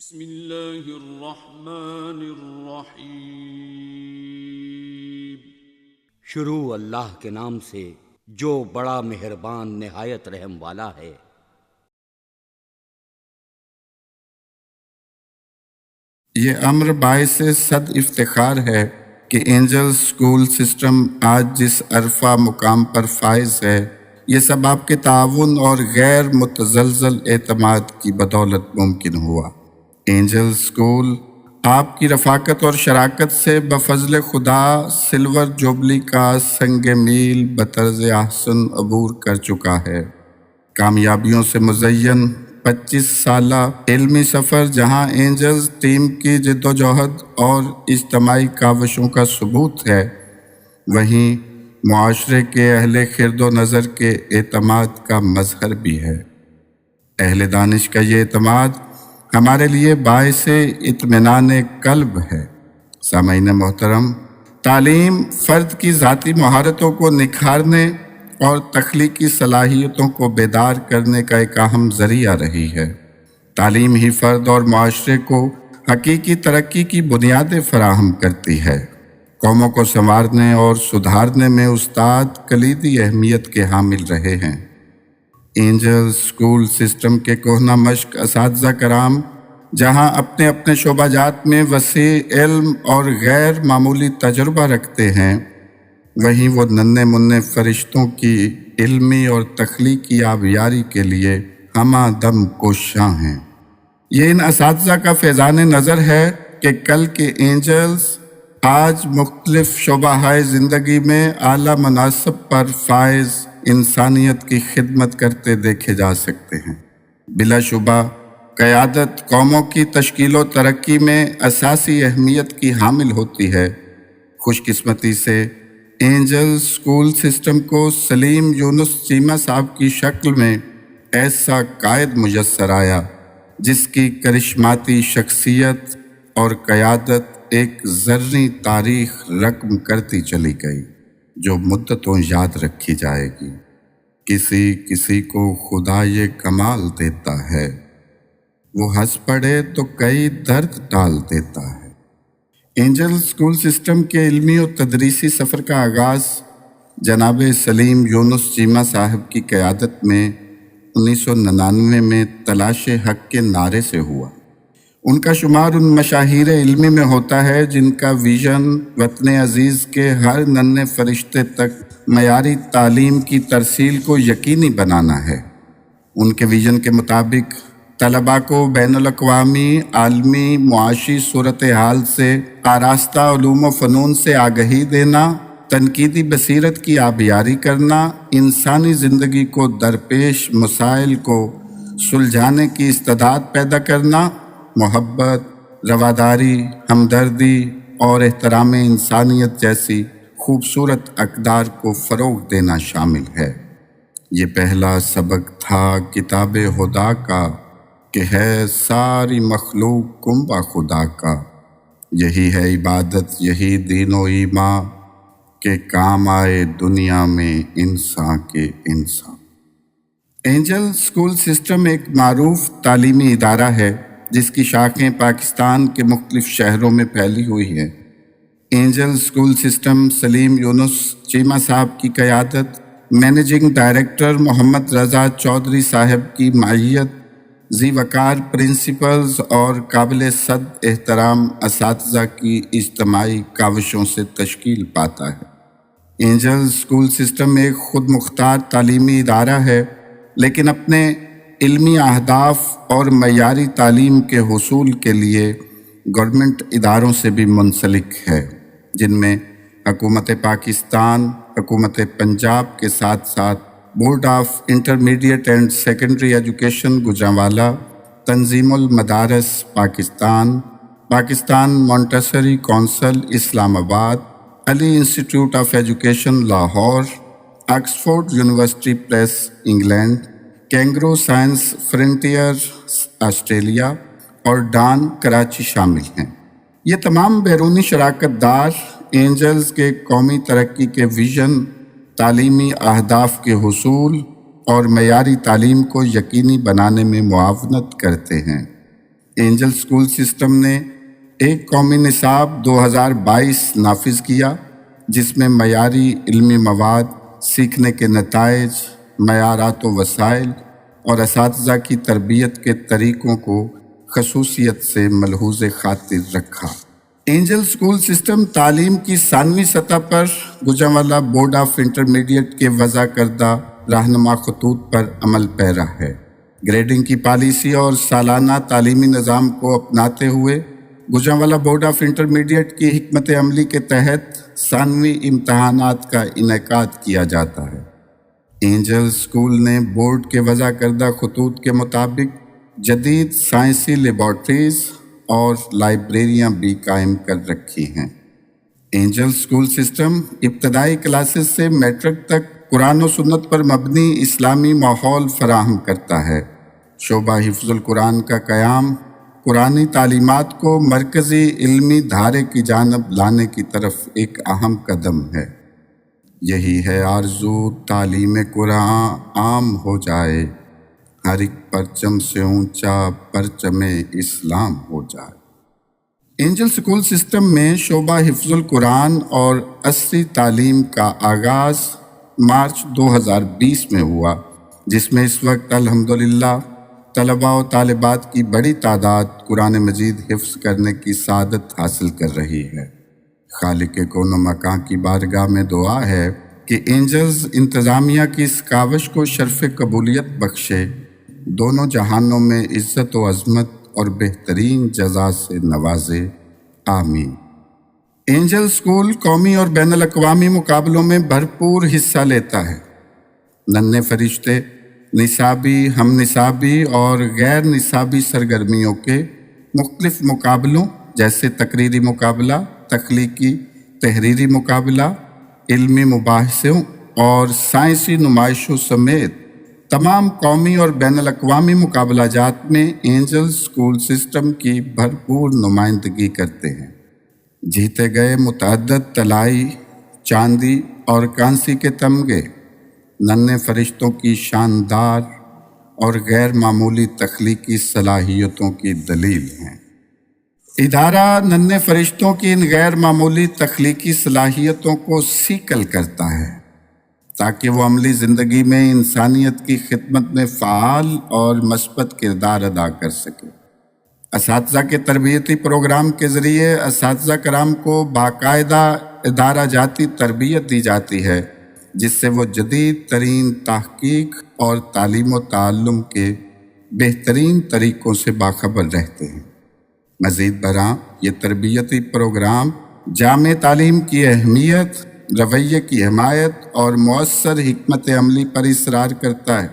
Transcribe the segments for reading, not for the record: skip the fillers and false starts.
بسم اللہ الرحمن الرحیم۔ شروع اللہ کے نام سے جو بڑا مہربان نہایت رحم والا ہے۔ یہ امر باعث صد افتخار ہے کہ اینجل اسکول سسٹم آج جس عرفہ مقام پر فائز ہے، یہ سب آپ کے تعاون اور غیر متزلزل اعتماد کی بدولت ممکن ہوا۔ اینجل اسکول آپ کی رفاقت اور شراکت سے بفضل خدا سلور جوبلی کا سنگ میل بطرز احسن عبور کر چکا ہے۔ کامیابیوں سے مزین 25 سالہ علمی سفر جہاں اینجلز ٹیم کی جد و جہد اور اجتماعی کاوشوں کا ثبوت ہے، وہیں معاشرے کے اہل خرد و نظر کے اعتماد کا مظہر بھی ہے۔ اہل دانش کا یہ اعتماد ہمارے لیے باعث اطمینان قلب ہے۔ سامعین محترم، تعلیم فرد کی ذاتی مہارتوں کو نکھارنے اور تخلیقی صلاحیتوں کو بیدار کرنے کا ایک اہم ذریعہ رہی ہے۔ تعلیم ہی فرد اور معاشرے کو حقیقی ترقی کی بنیادیں فراہم کرتی ہے۔ قوموں کو سنوارنے اور سدھارنے میں استاد کلیدی اہمیت کے حامل رہے ہیں۔ اینجل اسکول سسٹم کے کہنہ مشق اساتذہ کرام جہاں اپنے اپنے شعبہ جات میں وسیع علم اور غیر معمولی تجربہ رکھتے ہیں، وہیں وہ ننھے منھے فرشتوں کی علمی اور تخلیقی آبیاری کے لیے ہمہ دم کوشاں ہیں۔ یہ ان اساتذہ کا فیضان نظر ہے کہ کل کے اینجلز آج مختلف شعبۂ زندگی میں اعلیٰ مناصب پر فائز انسانیت کی خدمت کرتے دیکھے جا سکتے ہیں۔ بلا شبہ قیادت قوموں کی تشکیل و ترقی میں اساسی اہمیت کی حامل ہوتی ہے۔ خوش قسمتی سے اینجل اسکول سسٹم کو سلیم یونس چیمہ صاحب کی شکل میں ایسا قائد میسر آیا جس کی کرشماتی شخصیت اور قیادت ایک زرعی تاریخ رقم کرتی چلی گئی جو مدتوں یاد رکھی جائے گی۔ کسی کسی کو خدا یہ کمال دیتا ہے، وہ ہنس پڑے تو کئی درد ٹال دیتا ہے۔ اینجل اسکول سسٹم کے علمی و تدریسی سفر کا آغاز جناب سلیم یونس چیمہ صاحب کی قیادت میں 1999 میں تلاش حق کے نعرے سے ہوا۔ ان کا شمار ان مشاہیر علمی میں ہوتا ہے جن کا ویژن وطن عزیز کے ہر ننھے فرشتے تک معیاری تعلیم کی ترسیل کو یقینی بنانا ہے۔ ان کے ویژن کے مطابق طلباء کو بین الاقوامی عالمی معاشی صورتحال سے آراستہ علوم و فنون سے آگہی دینا، تنقیدی بصیرت کی آبیاری کرنا، انسانی زندگی کو درپیش مسائل کو سلجھانے کی استعداد پیدا کرنا، محبت، رواداری، ہمدردی اور احترام انسانیت جیسی خوبصورت اقدار کو فروغ دینا شامل ہے۔ یہ پہلا سبق تھا کتاب خدا کا کہ ہے ساری مخلوق کنبہ خدا کا، یہی ہے عبادت، یہی دین و ایمان کہ کام آئے دنیا میں انسان کے انسان۔ اینجل اسکول سسٹم ایک معروف تعلیمی ادارہ ہے جس کی شاخیں پاکستان کے مختلف شہروں میں پھیلی ہوئی ہیں۔ اینجل اسکول سسٹم سلیم یونس چیمہ صاحب کی قیادت، مینیجنگ ڈائریکٹر محمد رضا چودھری صاحب کی معیت، ذی وقار پرنسپلز اور قابل صد احترام اساتذہ کی اجتماعی کاوشوں سے تشکیل پاتا ہے۔ اینجل اسکول سسٹم ایک خود مختار تعلیمی ادارہ ہے، لیکن اپنے علمی اہداف اور معیاری تعلیم کے حصول کے لیے گورنمنٹ اداروں سے بھی منسلک ہے، جن میں حکومت پاکستان، حکومت پنجاب کے ساتھ ساتھ board of intermediate and secondary education Gujranwala, Tanzeem ul-Madaris Pakistan, Pakistan Montessori council Islamabad, Ali institute of education Lahore, Oxford university press England, kangaroo science frontier Australia اور ڈان کراچی شامل ہیں۔ یہ تمام بیرونی شراکت دار اینجلز کے قومی ترقی کے ویژن، تعلیمی اہداف کے حصول اور معیاری تعلیم کو یقینی بنانے میں معاونت کرتے ہیں۔ اینجل اسکول سسٹم نے ایک قومی نصاب 2022 نافذ کیا جس میں معیاری علمی مواد، سیکھنے کے نتائج، معیارات و وسائل اور اساتذہ کی تربیت کے طریقوں کو خصوصیت سے ملحوظ خاطر رکھا۔ اینجل اسکول سسٹم تعلیم کی ثانوی سطح پر گوجرانوالہ بورڈ آف انٹرمیڈیٹ کے وضع کردہ رہنما خطوط پر عمل پیرا ہے۔ گریڈنگ کی پالیسی اور سالانہ تعلیمی نظام کو اپناتے ہوئے گوجرانوالہ بورڈ آف انٹرمیڈیٹ کی حکمت عملی کے تحت ثانوی امتحانات کا انعقاد کیا جاتا ہے۔ اینجل اسکول نے بورڈ کے وضع کردہ خطوط کے مطابق جدید سائنسی لیبارٹریز اور لائبریریاں بھی قائم کر رکھی ہیں۔ اینجل اسکول سسٹم ابتدائی کلاسز سے میٹرک تک قرآن و سنت پر مبنی اسلامی ماحول فراہم کرتا ہے۔ شعبہ حفظ القرآن کا قیام قرآنی تعلیمات کو مرکزی علمی دھارے کی جانب لانے کی طرف ایک اہم قدم ہے۔ یہی ہے آرزو تعلیم قرآن عام ہو جائے، ہر ایک پرچم سے اونچا پرچم اسلام ہو جائے۔ اینجل اسکول سسٹم میں شعبہ حفظ القرآن اور عصری تعلیم کا آغاز مارچ 2020 میں ہوا، جس میں اس وقت الحمدللہ طلباء و طالبات کی بڑی تعداد قرآن مجید حفظ کرنے کی سعادت حاصل کر رہی ہے۔ خالق کون و مکان کی بارگاہ میں دعا ہے کہ اینجلز انتظامیہ کی اس کاوش کو شرف قبولیت بخشے، دونوں جہانوں میں عزت و عظمت اور بہترین جزا سے نوازے، آمین۔ اینجل اسکول قومی اور بین الاقوامی مقابلوں میں بھرپور حصہ لیتا ہے۔ ننھے فرشتے نصابی، ہم نصابی اور غیر نصابی سرگرمیوں کے مختلف مقابلوں جیسے تقریری مقابلہ، تخلیقی تحریری مقابلہ، علمی مباحثوں اور سائنسی نمائشوں سمیت تمام قومی اور بین الاقوامی مقابلہ جات میں اینجل اسکول سسٹم کی بھرپور نمائندگی کرتے ہیں۔ جیتے گئے متعدد طلائی، چاندی اور کانسی کے تمغے ننھے فرشتوں کی شاندار اور غیر معمولی تخلیقی صلاحیتوں کی دلیل ہیں۔ ادارہ ننھے فرشتوں کی ان غیر معمولی تخلیقی صلاحیتوں کو سیکل کرتا ہے تاکہ وہ عملی زندگی میں انسانیت کی خدمت میں فعال اور مثبت کردار ادا کر سکے۔ اساتذہ کے تربیتی پروگرام کے ذریعے اساتذہ کرام کو باقاعدہ ادارہ جاتی تربیت دی جاتی ہے، جس سے وہ جدید ترین تحقیق اور تعلیم و تعلم کے بہترین طریقوں سے باخبر رہتے ہیں۔ مزید برآں یہ تربیتی پروگرام جامع تعلیم کی اہمیت، رویے کی حمایت اور مؤثر حکمت عملی پر اصرار کرتا ہے۔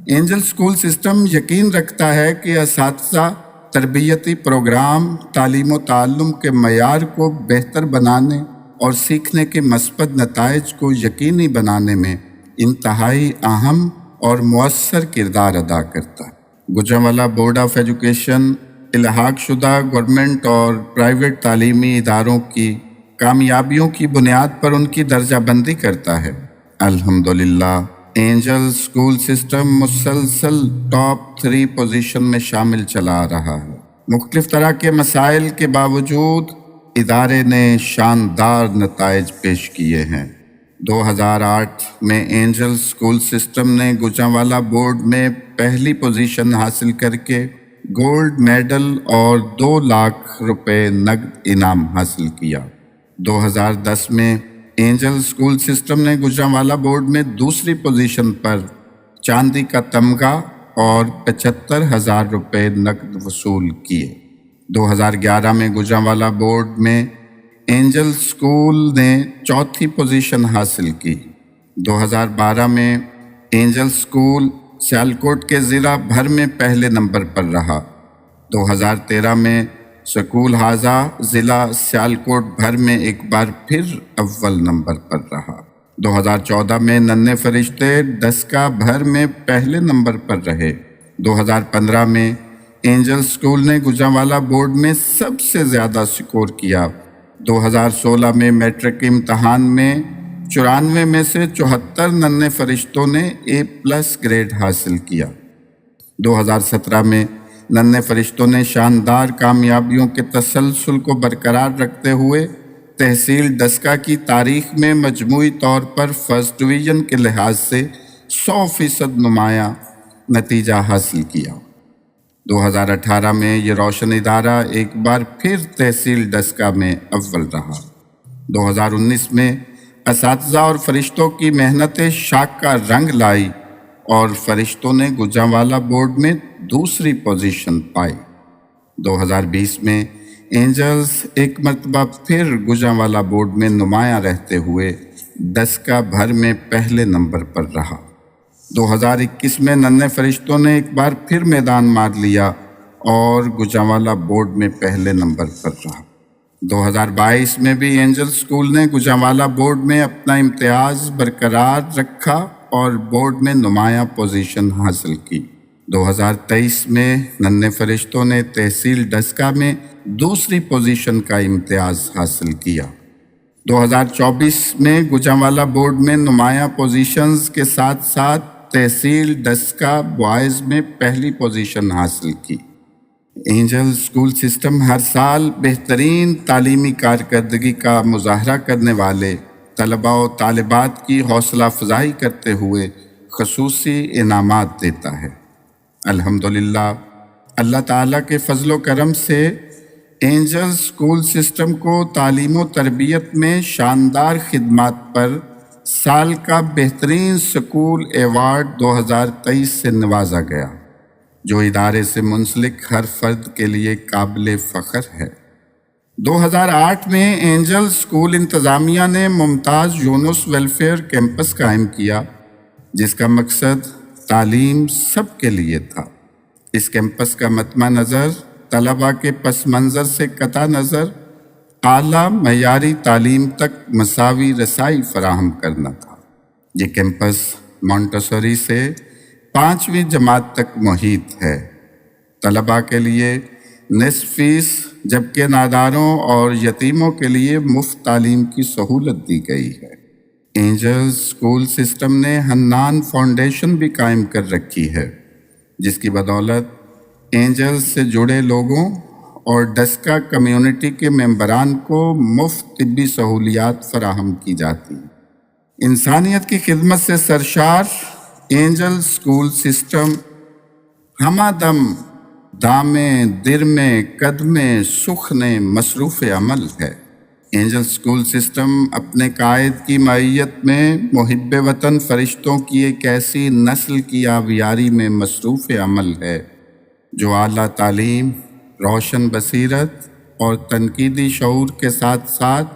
اینجل اسکول سسٹم یقین رکھتا ہے کہ اساتذہ تربیتی پروگرام تعلیم و تعلم کے معیار کو بہتر بنانے اور سیکھنے کے مثبت نتائج کو یقینی بنانے میں انتہائی اہم اور مؤثر کردار ادا کرتا ہے۔ گوجرانوالہ بورڈ آف ایجوکیشن الحاق شدہ گورنمنٹ اور پرائیویٹ تعلیمی اداروں کی کامیابیوں کی بنیاد پر ان کی درجہ بندی کرتا ہے۔ الحمدللہ اینجل اسکول سسٹم مسلسل ٹاپ 3 پوزیشن میں شامل چلا رہا ہے۔ مختلف طرح کے مسائل کے باوجود ادارے نے شاندار نتائج پیش کیے ہیں۔ 2008 میں اینجل اسکول سسٹم نے گوجرانوالہ بورڈ میں پہلی پوزیشن حاصل کر کے گولڈ میڈل اور 2 لاکھ روپے نقد انعام حاصل کیا۔ 2010 میں اینجل اسکول سسٹم نے گوجرانوالہ بورڈ میں دوسری پوزیشن پر چاندی کا تمغہ اور 75,000 روپے نقد وصول کیے۔ 2011 میں گوجرانوالہ بورڈ میں اینجل اسکول نے چوتھی پوزیشن حاصل کی۔ 2012 میں اینجل اسکول سیالکوٹ کے ضلع بھر میں پہلے نمبر پر رہا۔ 2013 میں سکول حاضہ ضلع سیالکوٹ بھر میں ایک بار پھر اول نمبر پر رہا۔ 2014 میں ننھے فرشتے ڈسکا بھر میں پہلے نمبر پر رہے۔ 2015 میں اینجل اسکول نے گوجرانوالہ بورڈ میں سب سے زیادہ سکور کیا۔ 2016 میں میٹرک امتحان میں 94 میں سے 74 ننھے فرشتوں نے A+ گریڈ حاصل کیا۔ 2017 میں ننھے فرشتوں نے شاندار کامیابیوں کے تسلسل کو برقرار رکھتے ہوئے تحصیل ڈسکا کی تاریخ میں مجموعی طور پر فرسٹ ڈویژن کے لحاظ سے 100% نمایاں نتیجہ حاصل کیا۔ 2018 میں یہ روشن ادارہ ایک بار پھر تحصیل ڈسکا میں اول رہا۔ 2019 میں اساتذہ اور فرشتوں کی محنتیں شاخ کا رنگ لائی اور فرشتوں نے گوجرانوالہ بورڈ میں دوسری پوزیشن پائی۔ 2020 میں اینجلز ایک مرتبہ پھر گوجرانوالہ بورڈ میں نمایاں رہتے ہوئے ڈسکا بھر میں پہلے نمبر پر رہا۔ 2021 میں ننھے فرشتوں نے ایک بار پھر میدان مار لیا اور گوجرانوالہ بورڈ میں پہلے نمبر پر رہا۔ 2022 میں بھی اینجل اسکول نے گوجرانوالہ بورڈ میں اپنا امتیاز برقرار رکھا اور بورڈ میں نمایاں پوزیشن حاصل کی۔ 2023 میں ننھے فرشتوں نے تحصیل ڈسکا میں دوسری پوزیشن کا امتیاز حاصل کیا۔ 2024 میں گوجرانوالہ بورڈ میں نمایاں پوزیشنز کے ساتھ ساتھ تحصیل ڈسکا بوائز میں پہلی پوزیشن حاصل کی۔ اینجل اسکول سسٹم ہر سال بہترین تعلیمی کارکردگی کا مظاہرہ کرنے والے طلباء و طالبات کی حوصلہ افزائی کرتے ہوئے خصوصی انعامات دیتا ہے۔ الحمدللہ اللہ تعالیٰ کے فضل و کرم سے اینجل اسکول سسٹم کو تعلیم و تربیت میں شاندار خدمات پر سال کا بہترین اسکول ایوارڈ 2023 سے نوازا گیا، جو ادارے سے منسلک ہر فرد کے لیے قابل فخر ہے۔ 2008 میں اینجل اسکول انتظامیہ نے ممتاز یونس ویلفیئر کیمپس قائم کیا، جس کا مقصد تعلیم سب کے لیے تھا۔ اس کیمپس کا مطمع نظر طلباء کے پس منظر سے قطع نظر اعلیٰ معیاری تعلیم تک مساوی رسائی فراہم کرنا تھا۔ یہ کیمپس مونٹیسوری سے 5ویں جماعت تک محیط ہے۔ طلباء کے لیے نصف فیس جبکہ ناداروں اور یتیموں کے لیے مفت تعلیم کی سہولت دی گئی ہے۔ اینجل اسکول سسٹم نے حنان فاؤنڈیشن بھی قائم کر رکھی ہے، جس کی بدولت اینجل سے جڑے لوگوں اور ڈسکا کمیونٹی کے ممبران کو مفت طبی سہولیات فراہم کی جاتی ہیں۔ انسانیت کی خدمت سے سرشار اینجل اسکول سسٹم ہمہ دم دامے درمے قدمے سخنے مصروف عمل ہے۔ اینجل اسکول سسٹم اپنے قائد کی معیت میں محب وطن فرشتوں کی ایک ایسی نسل کی آبیاری میں مصروف عمل ہے جو اعلیٰ تعلیم، روشن بصیرت اور تنقیدی شعور کے ساتھ ساتھ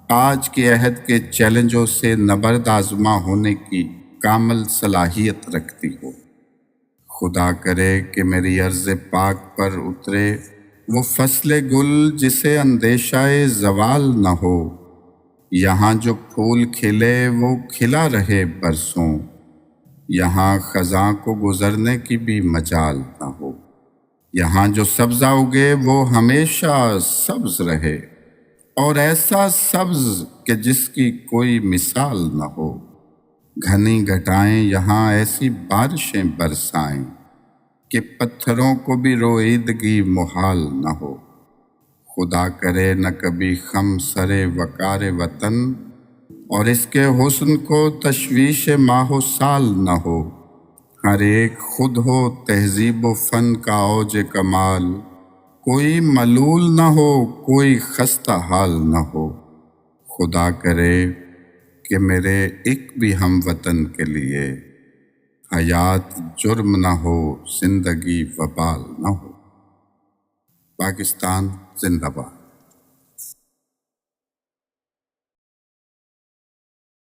آج کے عہد کے چیلنجوں سے نبرد آزما ہونے کی کامل صلاحیت رکھتی ہو۔ خدا کرے کہ میری عرض پاک پر اترے وہ فصل گل جسے اندیشہ زوال نہ ہو، یہاں جو پھول کھلے وہ کھلا رہے برسوں، یہاں خزاں کو گزرنے کی بھی مجال نہ ہو، یہاں جو سبزہ اگے وہ ہمیشہ سبز رہے، اور ایسا سبز کہ جس کی کوئی مثال نہ ہو، گھنی گھٹائیں یہاں ایسی بارشیں برسائیں کہ پتھروں کو بھی روئیدگی محال نہ ہو۔ خدا کرے نہ کبھی خم سرے وقار وطن، اور اس کے حسن کو تشویش ماہ و سال نہ ہو، ہر ایک خود ہو تہذیب و فن کا اوج کمال، کوئی ملول نہ ہو کوئی خستہ حال نہ ہو۔ خدا کرے کہ میرے ایک بھی ہم وطن کے لیے حیات جرم نہ ہو، زندگی وبال نہ ہو۔ پاکستان زندہ باد۔